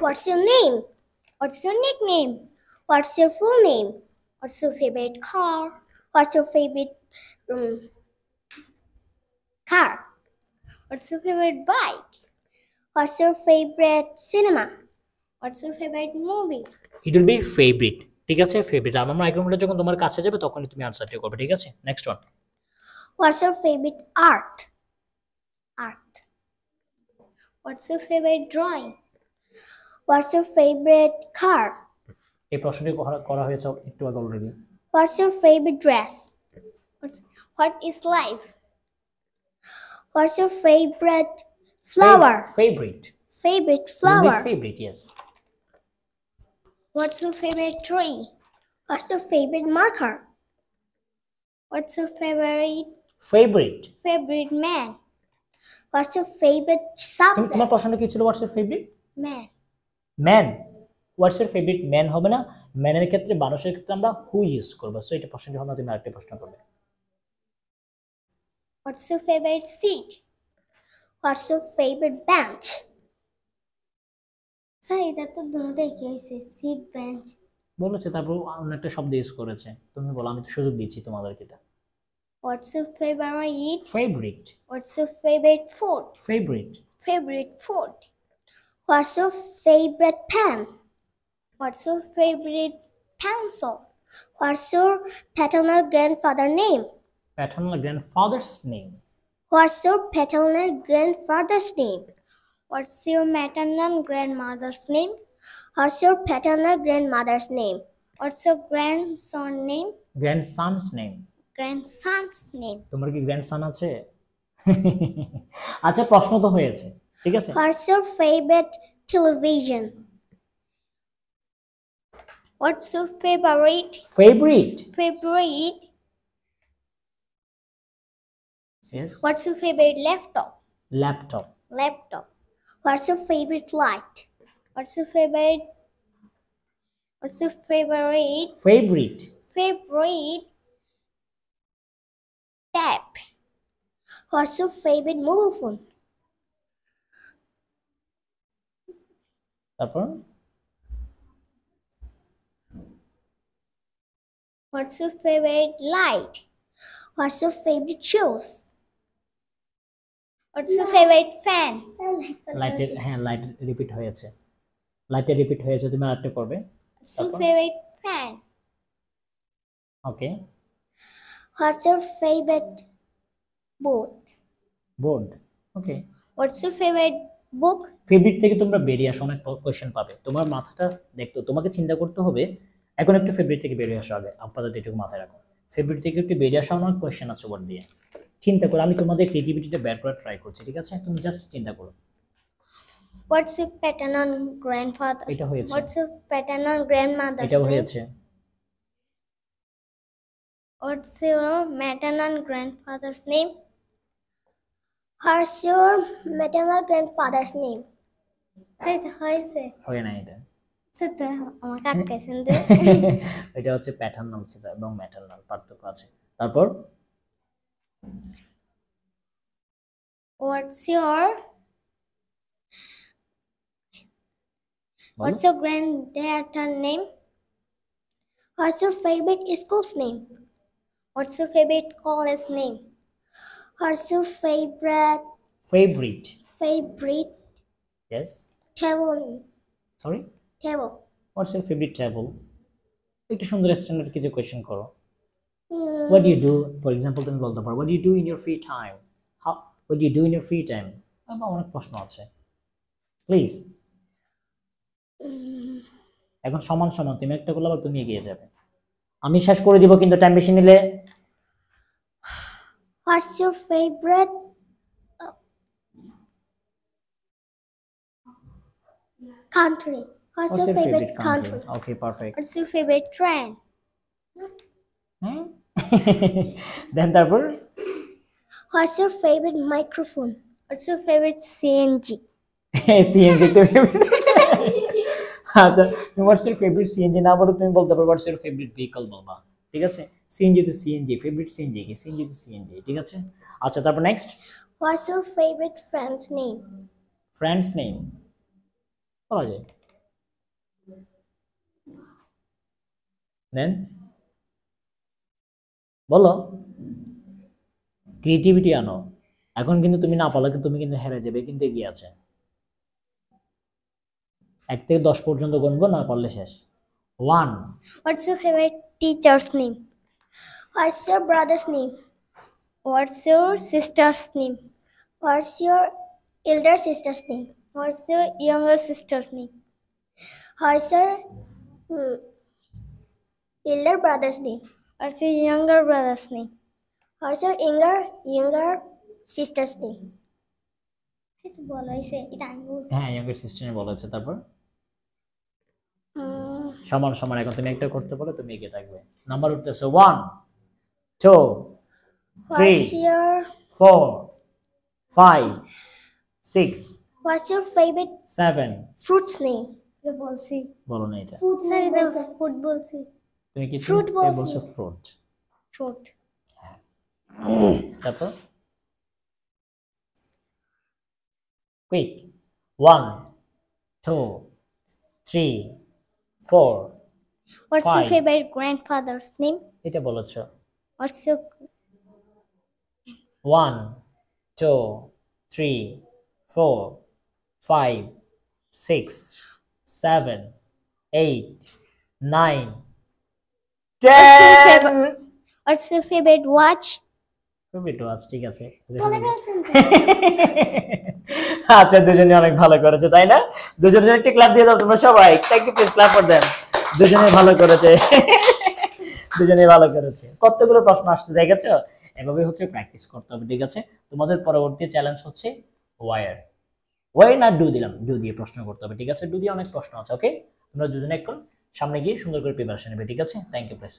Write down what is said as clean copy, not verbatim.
What's your name? What's your nickname? What's your full name? What's your favorite car? What's your favorite car? What's your favorite bike? What's your favorite cinema? What's your favorite movie? It will be favorite. ঠিক আছে, favourite. আমার মাইক্রোফোনটা যখন তোমার কাছে যাবে তখনই তুমি আনসারটা করবে, ঠিক আছে? Next one. What's your favorite art? Art. What's your favorite drawing? What's your favorite car? এই প্রশ্নটি করা হয়েছে একটু আগে already. What's your favorite dress? What is life? What's your favorite flower? Favorite. Favorite flower. Favorite, yes. What's your favorite tree? What's your favorite marker? What's your favorite man? What's your favorite subject? তোমার প্রশ্নটা কি ছিল? What's your favorite man? Man. What's your favorite man হবে না, ম্যানের ক্ষেত্রে মানুষের ক্ষেত্রে আমরা হু ইউজ করব। সো এটা প্রশ্নটি হবে না, তুমি আরেকটা প্রশ্ন করবে। What's your favorite seat? What's your favorite bench? Sir এটা তো দুটোই কি হইছে, সিট বেঞ্চ বলেছে, তারপর অন্য একটা শব্দ ইউজ করেছে। তুমি বলো, আমি তো সুযোগ দিচ্ছি তোমাদেরকে এটা। What's your favorite? Favorite. What's your favorite food? Favorite. Favorite food. What's your favorite pen? What's your favorite pencil? What's your paternal grandfather name? Paternal grandfather's name. What's your paternal grandfather's name? What's your maternal grandmother's name? What's your paternal grandmother's name? What's your grandson's name? Grandson's name. Grandson's name. তোমার কি grandson আছে? আচ্ছা, প্রশ্ন তো হয়েছে, ঠিক আছে? What's your favorite television? What's your favorite? Yes. What's your favorite laptop? Laptop. What's your favorite light? What's your favorite tab? What's your favorite mobile phone? তারপর What's your favorite light? What's your favorite shoes? What's your favorite fan? Light repeat হয়েছে, তুমি আরেকটা করবে। What's your favorite fan? Okay. What's your favorite board? Okay. What's your favorite book? Favourite থেকে তোমরা বেরিয়ে আসো, অনেক কোশ্চেন পাবে। তোমার মাথাটা দেখতো, তোমাকে চিন্তা করতে হবে। এখন একটু ফেভারিট থেকে বেরিয়ে আসো আগে, আপাতত এটুকু মাথায় রাখো। ফেভারিট থেকে একটু বেরিয়ে আসা, অনেক কোশ্চেন আছে ওয়ার্ড দিয়ে। চিন্তা করো, আমি তোমাদের ক্রিয়েটিভিটিটা বের করার ট্রাই করছি, ঠিক আছে? তুমি জাস্ট চিন্তা করো। What's your paternal grandfather? এটা হয়েছে। What's your paternal grandmother's এটা name? হয়েছে। What's your maternal grandfather's name? What's your maternal grandfather's name? হয়েছে। হয় না এটা। সেটা আমাকে আটকাইছেন দে। এটা হচ্ছে প্যাটার্নাল এবং ম্যাটারনাল, পার্থক্য আছে। তারপর What's your granddaughter's name? What's your favorite school's name? What's your favorite college name? What's your favorite yes table? sorry Table. what's your favorite table? একটু সুন্দর স্ট্যান্ডার্ড কিছু কোশ্চেন করো। what do you do, for example তুমি বলতে পারো what do you do in your free time? what do you do in your free time? আমার অনেক প্রশ্ন আছে, প্লিজ। এখন সমান সমান, তুমি একটা করলে আবার তুমি এগিয়ে যাবে। আমি শেষ করে দিব কিন্তু টাইম বেশি নিলে। What's your favorite country? What's your favorite country? Okay, perfect. What's your favorite trend? Then তারপর What's your favorite microphone? What's your favorite CNG? CNG তো আচ্ছা, what's your favorite CNG না বলো, তুমি বলতে পারো what's your favorite vehicle বলবা, ঠিক আছে? CNG তো CNG, favorite CNG কি CNG তো CNG, ঠিক আছে? আচ্ছা, তারপর next. What's your favorite friend's name? Friend's name বলা যায়। দেন বলো, ক্রিয়েটিভিটি আনো। এখন কিন্তু তুমি না পারলে তুমি কিন্তু হেরে যাবে, কিন্তু এগিয়ে আছে। 1 থেকে 10 পর্যন্ত গুনবো, না পারলে শেষ। 1, What's your favorite teacher's name? What's your brother's name? What's your sister's name? What's your elder sister's name? What's your younger sister's name? What's your hmm, elder brother's name? What's your younger brother's name? What's your younger sister's name? বলো এসে এটা আমি বলছি। হ্যাঁ younger সিস্টেমে বলা হচ্ছে। তারপর সমান সমান, এখন তুমি একটা করতে পারো, তুমি এগিয়ে থাকবে। নাম্বার উঠতেছে 1, 2, 3, What's your 4, 5, 6, What's your favorite 7, fruit's name? ये বলছি। বলো না এটা। Fruit স্যার এটা fruit বলছি। তুমি কি Fruit বলছি। বলছো? ফ্রুট। Fruit. তারপর quick. 1, 2, 3, 4, What's your 5. favorite grandfather's name? এটা বলেছো। What's your 1, 2, 3, 4, 5, 6, 7, 8, 9, 10। What's your favorite watch? Favourite watch, ঠিক আছে। আচ্ছা, দুজনে অনেক ভালো করেছে, তাই না? দুজনে একটা ক্লাপ দিয়ে দাও তোমরা সবাই। Thank you, please clap for them. দুজনে ভালো করেছে, দুজনে ভালো করেছে। কতগুলো প্রশ্ন আসছে দেখেছো? এভাবে হচ্ছে প্র্যাকটিস করতে হবে, ঠিক আছে? তোমাদের পরবর্তী চ্যালেঞ্জ হচ্ছে ওয়ার না ডু দিলাম, ডু দিয়ে প্রশ্ন করতে হবে, ঠিক আছে? ডু দিয়ে অনেক প্রশ্ন আছে, ওকে? তোমরা দুজনে এখন সামনে গিয়ে সুন্দর করে প্রিপারেশন নেবে, ঠিক আছে? Thank you, please.